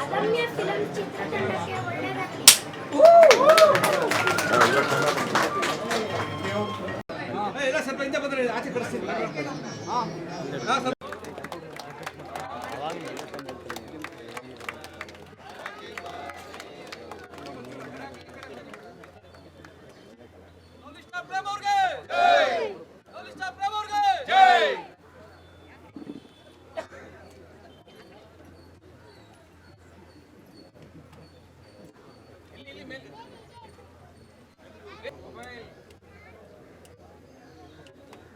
ಅದಮ್ಯ ಫಿಲಂ ಚಿತ್ರತಂಡಕ್ಕೆ ಒಳ್ಳೆಯದಾಗಲಿ. ಎಲ್ಲ ಸ್ವಲ್ಪ ಹಿಂದೆ ಬಂದ್ರೆ ಆಚೆ ಕಳಿಸ್ತೀನಿ.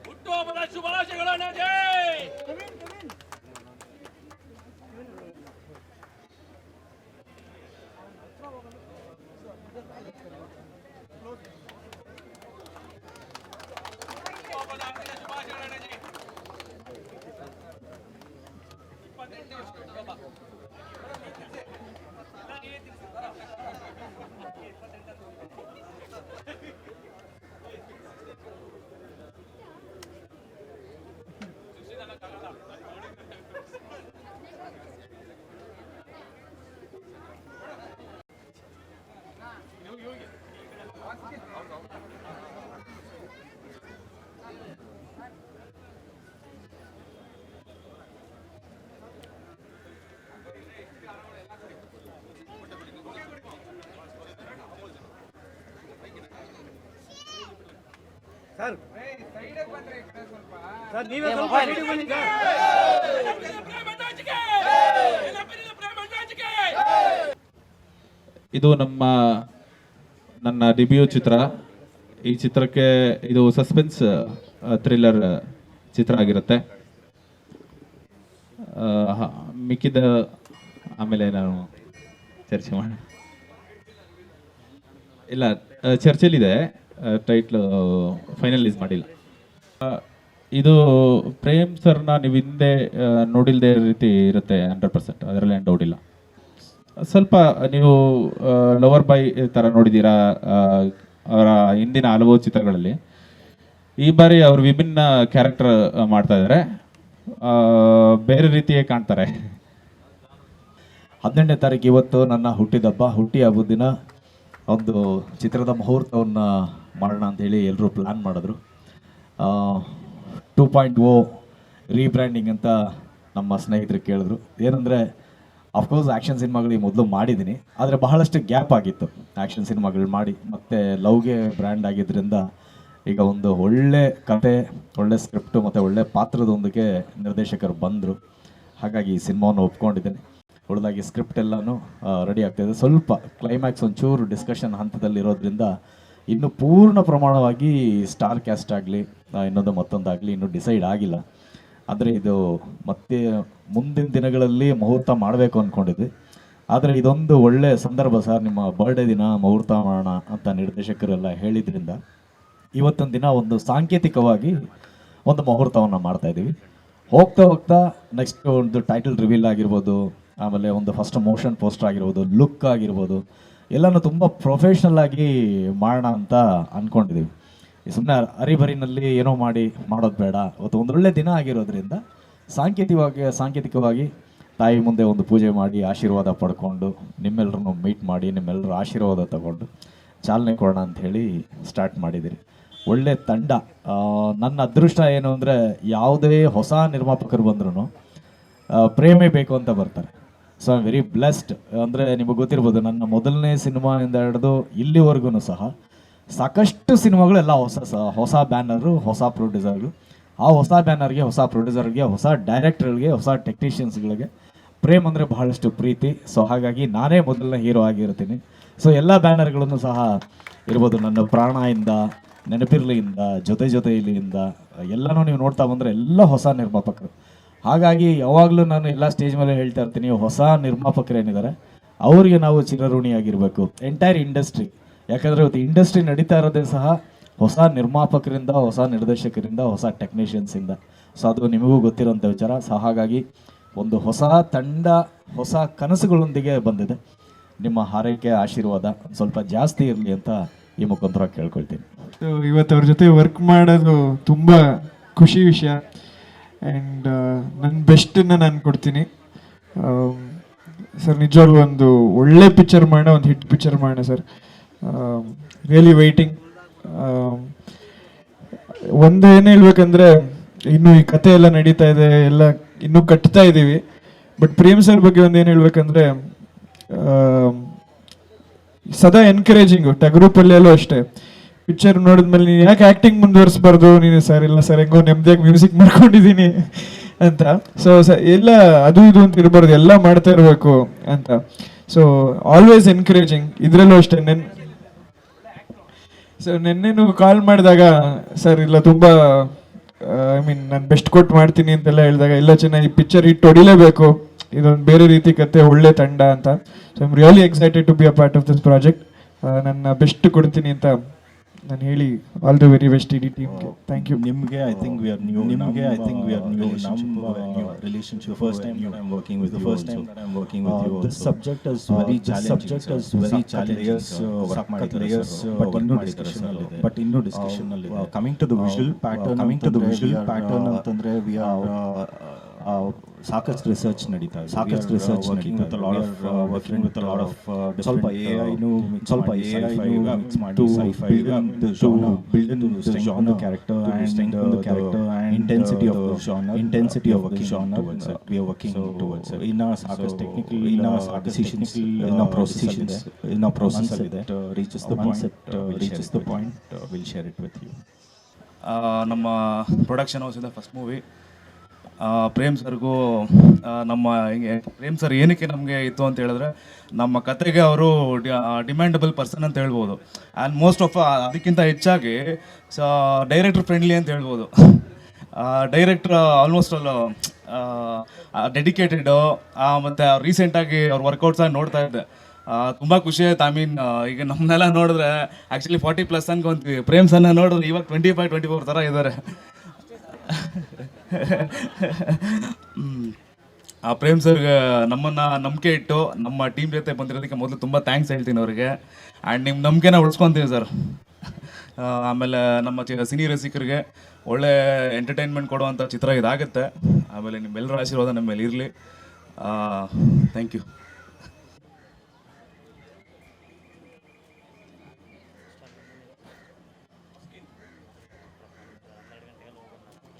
ಹುಟ್ಟುಹಬ್ಬದ ಶುಭಾಶಯಗಳನ್ನು ಜೈ. ಸರ್ ಸರ್ ನೀವೇ ಸ್ವಲ್ಪ ಸೈಡಿಗೆ ಬನ್ನಿ ಸರ್. ಇದು ನನ್ನ ಡೆಬ್ಯೂ ಚಿತ್ರ. ಈ ಚಿತ್ರಕ್ಕೆ ಇದು ಸಸ್ಪೆನ್ಸ್ ಥ್ರಿಲ್ಲರ್ ಚಿತ್ರ ಆಗಿರುತ್ತೆ. ಮಿಕ್ಕಿದ ಆಮೇಲೆ ನಾನು ಚರ್ಚೆ ಮಾಡಿ ಇಲ್ಲ ಚರ್ಚೆಲಿದೆ, ಟೈಟ್ಲ್ ಫೈನಲೈಸ್ ಮಾಡಿಲ್ಲ. ಇದು ಪ್ರೇಮ್ ಸರ್ನ ನೀವು ಹಿಂದೆ ನೋಡಿಲ್ದೇ ರೀತಿ ಇರುತ್ತೆ 100%, ಅದರಲ್ಲಿ ಏನು ಡೌಟ್ ಇಲ್ಲ. ಸ್ವಲ್ಪ ನೀವು ಲವರ್ ಬಾಯ್ ಥರ ನೋಡಿದ್ದೀರಾ ಅವರ ಹಿಂದಿನ ಹಲವು ಚಿತ್ರಗಳಲ್ಲಿ. ಈ ಬಾರಿ ಅವರು ವಿಭಿನ್ನ ಕ್ಯಾರೆಕ್ಟರ್ ಮಾಡ್ತಾ ಇದ್ದಾರೆ, ಬೇರೆ ರೀತಿಯೇ ಕಾಣ್ತಾರೆ. 18ನೇ ತಾರೀಕು ಇವತ್ತು ನನ್ನ ಹುಟ್ಟಿ ಹಬ್ಬದ ದಿನ ಒಂದು ಚಿತ್ರದ ಮುಹೂರ್ತವನ್ನು ಮಾಡೋಣ ಅಂಥೇಳಿ ಎಲ್ಲರೂ ಪ್ಲ್ಯಾನ್ ಮಾಡಿದ್ರು. 2.0 ರೀಬ್ರ್ಯಾಂಡಿಂಗ್ ಅಂತ ನಮ್ಮ ಸ್ನೇಹಿತರು ಕೇಳಿದ್ರು. ಏನಂದರೆ ಅಫ್ಕೋರ್ಸ್ ಆ್ಯಕ್ಷನ್ ಸಿನಿಮಾಗಳು ಈ ಮೊದಲು ಮಾಡಿದ್ದೀನಿ, ಆದರೆ ಬಹಳಷ್ಟು ಗ್ಯಾಪ್ ಆಗಿತ್ತು ಆ್ಯಕ್ಷನ್ ಸಿನಿಮಾಗಳು ಮಾಡಿ. ಮತ್ತು ಲವ್ಗೆ ಬ್ರ್ಯಾಂಡ್ ಆಗಿದ್ದರಿಂದ ಈಗ ಒಂದು ಒಳ್ಳೆ ಕತೆ, ಒಳ್ಳೆ ಸ್ಕ್ರಿಪ್ಟು ಮತ್ತು ಒಳ್ಳೆ ಪಾತ್ರದೊಂದಿಗೆ ನಿರ್ದೇಶಕರು ಬಂದರು. ಹಾಗಾಗಿ ಈ ಸಿನಿಮಾವನ್ನು ಒಪ್ಕೊಂಡಿದ್ದೇನೆ. ಉಳಿದಾಗಿ ಸ್ಕ್ರಿಪ್ಟ್ ಎಲ್ಲನೂ ರೆಡಿ ಆಗ್ತಾಯಿದೆ. ಸ್ವಲ್ಪ ಕ್ಲೈಮ್ಯಾಕ್ಸ್ ಒಂಚೂರು ಡಿಸ್ಕಷನ್ ಹಂತದಲ್ಲಿರೋದ್ರಿಂದ ಇನ್ನು ಪೂರ್ಣ ಪ್ರಮಾಣವಾಗಿ ಸ್ಟಾರ್ ಕ್ಯಾಸ್ಟ್ ಆಗಲಿ ಇನ್ನೊಂದು ಮತ್ತೊಂದಾಗಲಿ ಇನ್ನೂ ಡಿಸೈಡ್ ಆಗಿಲ್ಲ. ಅಂದರೆ ಇದು ಮತ್ತೆ ಮುಂದಿನ ದಿನಗಳಲ್ಲಿ ಮುಹೂರ್ತ ಮಾಡಬೇಕು ಅಂದ್ಕೊಂಡಿದ್ವಿ. ಆದರೆ ಇದೊಂದು ಒಳ್ಳೆ ಸಂದರ್ಭ ಸರ್, ನಿಮ್ಮ ಬರ್ಡೇ ದಿನ ಮುಹೂರ್ತ ಮಾಡೋಣ ಅಂತ ನಿರ್ದೇಶಕರೆಲ್ಲ ಹೇಳಿದ್ರಿಂದ ಇವತ್ತೊಂದು ದಿನ ಒಂದು ಸಾಂಕೇತಿಕವಾಗಿ ಒಂದು ಮುಹೂರ್ತವನ್ನು ಮಾಡ್ತಾಯಿದ್ದೀವಿ. ಹೋಗ್ತಾ ನೆಕ್ಸ್ಟ್ ಒಂದು ಟೈಟಲ್ ರಿವೀಲ್ ಆಗಿರ್ಬೋದು, ಆಮೇಲೆ ಒಂದು ಫಸ್ಟ್ ಮೋಷನ್ ಪೋಸ್ಟರ್ ಆಗಿರ್ಬೋದು, ಲುಕ್ ಆಗಿರ್ಬೋದು, ಎಲ್ಲನೂ ತುಂಬ ಪ್ರೊಫೆಷ್ನಲ್ ಆಗಿ ಮಾಡೋಣ ಅಂತ ಅಂದ್ಕೊಂಡಿದ್ದೀವಿ. ಸುಮ್ಮನೆ ಅರಿಬರಿನಲ್ಲಿ ಏನೋ ಮಾಡೋದು ಬೇಡ. ಅವತ್ತು ಒಂದೊಳ್ಳೆ ದಿನ ಆಗಿರೋದ್ರಿಂದ ಸಾಂಕೇತಿಕವಾಗಿ ತಾಯಿ ಮುಂದೆ ಒಂದು ಪೂಜೆ ಮಾಡಿ ಆಶೀರ್ವಾದ ಪಡ್ಕೊಂಡು ನಿಮ್ಮೆಲ್ಲರನ್ನು ಮೀಟ್ ಮಾಡಿ ನಿಮ್ಮೆಲ್ಲರ ಆಶೀರ್ವಾದ ತಗೊಂಡು ಚಾಲನೆ ಕೊಡೋಣ ಅಂಥೇಳಿ ಸ್ಟಾರ್ಟ್ ಮಾಡಿದ್ದೀರಿ. ಒಳ್ಳೆ ತಂಡ. ನನ್ನ ಅದೃಷ್ಟ ಏನು ಅಂದರೆ ಯಾವುದೇ ಹೊಸ ನಿರ್ಮಾಪಕರು ಬಂದ್ರೂ ಪ್ರೇಮೇ ಬೇಕು ಅಂತ ಬರ್ತಾರೆ. So I am very blessed. ಅಂದರೆ ನಿಮಗೆ ಗೊತ್ತಿರ್ಬೋದು, ನನ್ನ ಮೊದಲನೇ ಸಿನಿಮಾಯಿಂದ ಹಿಡಿದು ಇಲ್ಲಿವರೆಗೂ ಸಹ ಸಾಕಷ್ಟು ಸಿನಿಮಾಗಳೆಲ್ಲ ಹೊಸ ಬ್ಯಾನರು, ಹೊಸ ಪ್ರೊಡ್ಯೂಸರ್ಗಳು. ಆ ಹೊಸ ಬ್ಯಾನರ್ಗೆ, ಹೊಸ ಪ್ರೊಡ್ಯೂಸರ್ಗೆ, ಹೊಸ ಡೈರೆಕ್ಟರ್ಗಳಿಗೆ, ಹೊಸ ಟೆಕ್ನಿಷಿಯನ್ಸ್ಗಳಿಗೆ ಪ್ರೇಮ್ ಅಂದರೆ ಬಹಳಷ್ಟು ಪ್ರೀತಿ. ಸೊ ಹಾಗಾಗಿ ನಾನೇ ಮೊದಲನೇ ಹೀರೋ ಆಗಿರ್ತೀನಿ. ಸೊ ಎಲ್ಲ ಬ್ಯಾನರ್ಗಳನ್ನು ಸಹ ಇರ್ಬೋದು, ನನ್ನ ಪ್ರಾಣದಿಂದ, ನೆನಪಿರ್ಲಿಯಿಂದ, ಜೊತೆಯಲ್ಲಿಯಿಂದ ಎಲ್ಲನೂ ನೀವು ನೋಡ್ತಾ ಬಂದರೆ ಎಲ್ಲ ಹೊಸ ನಿರ್ಮಾಪಕರು. ಹಾಗಾಗಿ ಯಾವಾಗಲೂ ನಾನು ಎಲ್ಲ ಸ್ಟೇಜ್ ಮೇಲೆ ಹೇಳ್ತಾ ಇರ್ತೀನಿ, ಹೊಸ ನಿರ್ಮಾಪಕರೇನಿದ್ದಾರೆ ಅವರಿಗೆ ನಾವು ಚಿರಋಣಿಯಾಗಿರಬೇಕು, ಎಂಟೈರ್ ಇಂಡಸ್ಟ್ರಿ. ಯಾಕಂದರೆ ಇವತ್ತು ಇಂಡಸ್ಟ್ರಿ ನಡೀತಾ ಇರೋದೇ ಸಹ ಹೊಸ ನಿರ್ಮಾಪಕರಿಂದ, ಹೊಸ ನಿರ್ದೇಶಕರಿಂದ, ಹೊಸ ಟೆಕ್ನಿಷಿಯನ್ಸಿಂದ. ಸೊ ಅದು ನಿಮಗೂ ಗೊತ್ತಿರೋಂಥ ವಿಚಾರ. ಸೊ ಹಾಗಾಗಿ ಒಂದು ಹೊಸ ತಂಡ, ಹೊಸ ಕನಸುಗಳೊಂದಿಗೆ ಬಂದಿದೆ. ನಿಮ್ಮ ಹಾರೈಕೆ ಆಶೀರ್ವಾದ ಸ್ವಲ್ಪ ಜಾಸ್ತಿ ಇರಲಿ ಅಂತ ಈ ಮುಖಾಂತರ ಕೇಳ್ಕೊಳ್ತೀನಿ. ಸೊ ಇವತ್ತು ಅವ್ರ ಜೊತೆ ವರ್ಕ್ ಮಾಡೋದು ತುಂಬ ಖುಷಿ ವಿಷಯ. ಆ್ಯಂಡ್ ನನ್ನ ಬೆಸ್ಟನ್ನು ನಾನು ಕೊಡ್ತೀನಿ ಸರ್. ನಿಜವಾಗ್ಲೂ ಒಂದು ಒಳ್ಳೆ ಪಿಕ್ಚರ್ ಮಾಡೋಣ, ಒಂದು ಹಿಟ್ ಪಿಕ್ಚರ್ ಮಾಡೋಣ ಸರ್. Really waiting. ಒಂದು ಏನು ಹೇಳ್ಬೇಕಂದ್ರೆ, ಇನ್ನು ಈ ಕತೆ ಎಲ್ಲ ನಡೀತಾ ಇದೆ, ಎಲ್ಲ ಇನ್ನೂ ಕಟ್ತಾ ಇದ್ದೀವಿ. ಬಟ್ ಪ್ರೇಮ್ ಸರ್ ಬಗ್ಗೆ ಒಂದು ಏನು ಹೇಳ್ಬೇಕಂದ್ರೆ, ಸದಾ ಎನ್ಕರೇಜಿಂಗು. ಟಗರುಪಲ್ಯಲ್ಲೂ ಅಷ್ಟೇ, ಪಿಕ್ಚರ್ ನೋಡಿದ್ಮೇಲೆ ನೀನು ಯಾಕೆ ಆ್ಯಕ್ಟಿಂಗ್ ಮುಂದುವರಿಸ್ಬಾರ್ದು, ನೀನು ಸರ್ ಇಲ್ಲ ಸರ್ ಹೆಂಗೋ ನೆಮ್ಮದಿಯಾಗಿ ಮ್ಯೂಸಿಕ್ ಮಾಡ್ಕೊಂಡಿದ್ದೀನಿ ಅಂತ. ಸೊ ಎಲ್ಲ ಅದು ಇದು ಅಂತ ಇರಬಾರ್ದು, ಎಲ್ಲ ಮಾಡ್ತಾ ಇರಬೇಕು ಅಂತ. So always encouraging. ಇದರಲ್ಲೂ ಅಷ್ಟೇ. ನೆನ್ನೆನೂ ಕಾಲ್ ಮಾಡಿದಾಗ ಸರ್ ಇಲ್ಲ ತುಂಬ ಐ ಮೀನ್ ನಾನು ಬೆಸ್ಟ್ ಕೊಟ್ಟು ಮಾಡ್ತೀನಿ ಅಂತೆಲ್ಲ ಹೇಳಿದಾಗ, ಇಲ್ಲ ಚೆನ್ನಾಗಿ ಪಿಕ್ಚರ್ ಹಿಟ್ ಹೊಡಿಲೇಬೇಕು, ಇದೊಂದು ಬೇರೆ ರೀತಿ ಕತೆ, ಒಳ್ಳೆ ತಂಡ ಅಂತ. So I am really excited to be a part of this project. ನನ್ನ ಬೆಸ್ಟ್ ಕೊಡ್ತೀನಿ ಅಂತ ನಾನು ಹೇಳಿ ಆಲ್ ದಿ ವೆರಿ ಬೆಸ್ಟ್ ಇಡೀ ಟೀಮ್ಗೆ. Thank you. ನಿಮಗೆ I think we are new. ನಿಮಗೆ I think we are new. ನಮ್ಮ relationship first time I am working with you. First time I am working with you. This subject is very challenging. Work ಮಾಡಿದ್ದಾರೆ sir, but ಇನ್ನೂ discussion ಅಲ್ಲಿ ಇದೆ. Coming to the visual pattern ಅಂತಂದ್ರೆ we are ಸಾಕಷ್ಟು research ನಡೀತಾ ಇದೆ. ಸಾಕಷ್ಟು research ನಡೀತಾ ಇದೆ. Working with a lot of ಸ್ವಲ್ಪ ಎಐನು ಮಿಕ್ಸ್ ಮಾಡಿ sci-fi to build in the genre character and the character and intensity of the genre towards it. We are working towards it. In our sagas technical, in our decisions, in our process that reaches the point, we'll share it with you. ನಮ್ಮ production ಹೌಸಿಂದ first movie. Prem ಸರ್ಗೂ ನಮ್ಮ Prem sir ಏನಕ್ಕೆ ನಮಗೆ ಇತ್ತು ಅಂತ ಹೇಳಿದ್ರೆ, ನಮ್ಮ ಕತೆಗೆ ಅವರು ಡಿಮ್ಯಾಂಡಬಲ್ ಪರ್ಸನ್ ಅಂತ ಹೇಳ್ಬೋದು. ಆ್ಯಂಡ್ ಮೋಸ್ಟ್ ಆಫ್ ಅದಕ್ಕಿಂತ ಹೆಚ್ಚಾಗಿ ಡೈರೆಕ್ಟರ್ ಫ್ರೆಂಡ್ಲಿ ಅಂತ ಹೇಳ್ಬೋದು. Director almost all dedicated. ಮತ್ತು ರೀಸೆಂಟಾಗಿ ಅವ್ರ ವರ್ಕೌಟ್ಸ್ ನೋಡ್ತಾ ಇದ್ದೆ, ತುಂಬ ಖುಷಿ ಆಯ್ತು. ಐ ಮೀನ್ ಈಗ ನಮ್ಮನ್ನೆಲ್ಲ ನೋಡಿದ್ರೆ ಆ್ಯಕ್ಚುಲಿ 40+ ಅನ್ಕೊಂತೀವಿ, ಪ್ರೇಮ್ ಸರ್ನ ನೋಡಿದ್ರೆ ಇವಾಗ 25-24 ಥರ ಇದ್ದಾರೆ. ಆ ಪ್ರೇಮ್ ಸರ್ಗೆ ನಮ್ಮನ್ನು ನಂಬಿಕೆ ಇಟ್ಟು ನಮ್ಮ ಟೀಮ್ ಜೊತೆ ಬಂದಿರೋದಕ್ಕೆ ಮೊದಲು ತುಂಬ ಥ್ಯಾಂಕ್ಸ್ ಹೇಳ್ತೀನಿ ಅವ್ರಿಗೆ. ಆ್ಯಂಡ್ ನಿಮ್ಮ ನಂಬಿಕೆನ ಉಳಿಸ್ಕೊತೀನಿ ಸರ್. ಆಮೇಲೆ ನಮ್ಮ ಸಿನಿ ರಸಿಕರಿಗೆ ಒಳ್ಳೆ ಎಂಟರ್ಟೈನ್ಮೆಂಟ್ ಕೊಡುವಂಥ ಚಿತ್ರ ಇದಾಗುತ್ತೆ. ಆಮೇಲೆ ನಿಮ್ಮೆಲ್ಲರ ಆಶೀರ್ವಾದ ನಮ್ಮ ಮೇಲೆ ಇರಲಿ. Thank you.